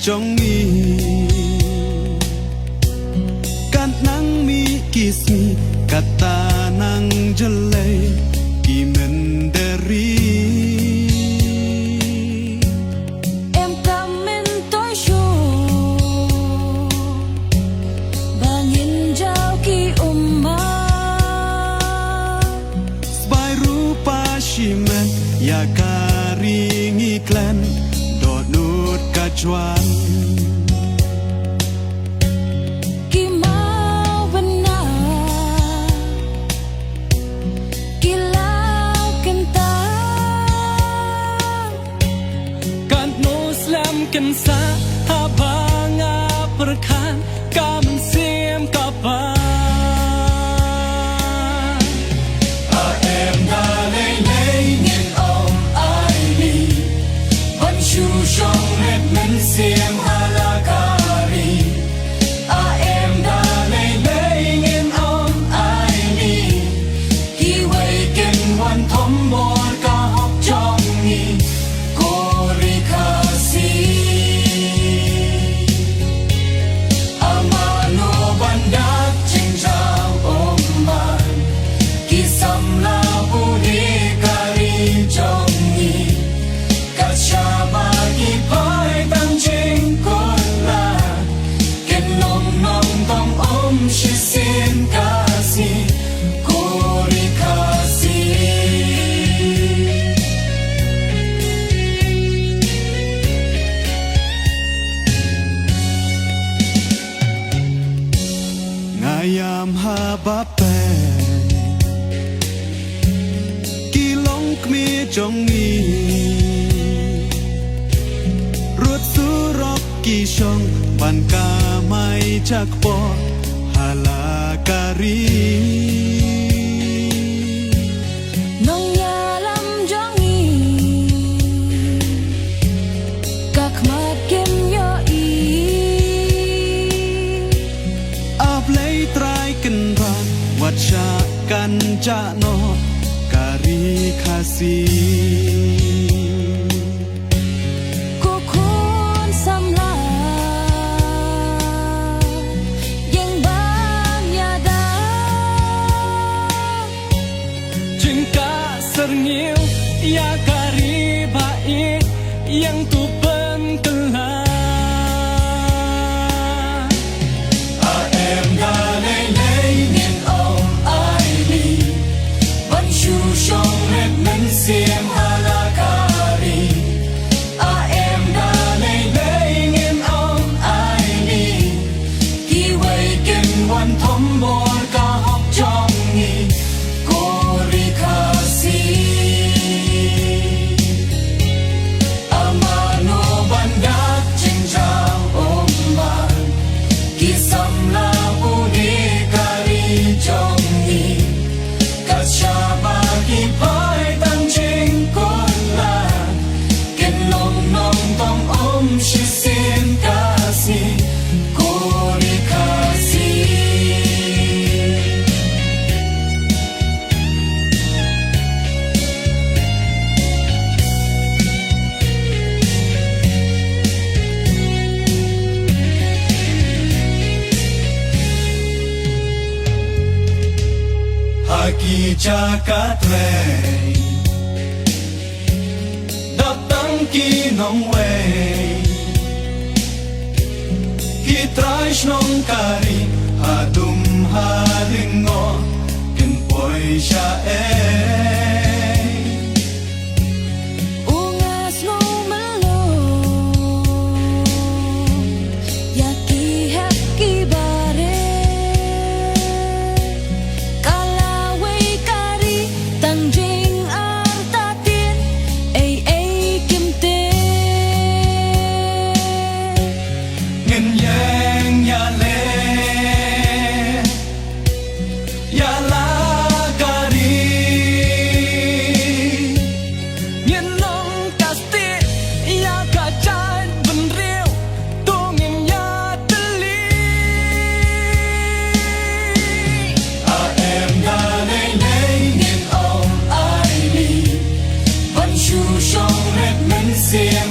jongi kan nang mi kisi kata nang jelai ki menderi em kamen tôi show bangin jauh ki sbai rupa shimen ya karingi klan donut kajuan ki mau benar ki lau kentang kan muslim kan sa habanga perkan kam sim kapan Shong red men sim halakari em đã lấy in om ai mi khi quay kinhวันทมบอลกาฮอกจองนีโกริคาซีอามาโนบันดาจิงจาวอมบานกิสัมลาบุรีการีจองนีกัจฉามากิพายตั้งจิงกุลาเก็นนมต้องอมชิสินกาซีกุริคาซีงายามหาบาเปกีลงกมีจงงีรวดสุรกกีชงปันกาไม่จักปอฮาลาการีน้องยาลำจงอีกักมาเก็มยออีอาบเลยตรายกันรักวัดชากันจะโนการีคาซีกูคุณสำลายังบ้านยาดาจึงกาเสรงิวยาการีบาอียังตุเป็นกันลาem đã lấy in om ai mi vẫn chu trong red men sim halakari em đã lấy in om ai mi khi quay kinhวันทมบอลกาฮอกจองนีโกริคาซีอามาโนบันดาจิงจาวอมบานกิสัมลาบุรีการีจงนีกัจฉามากิพายตั้งจิงกุลาเก็นนมต้องอมชิสินกาซีกุริคาซีHaki Jakarta datang ki nong way ki trais nong kari hadum halingo ken poi sha ungas no malo yaki happy bare kalawe kari tangjing artatin kimte ngin yang ya le ya la kari ngin nong kasti ya kacan benriu tungin ya teli em đã lấy in om ai mi vẫn chu trong red men sim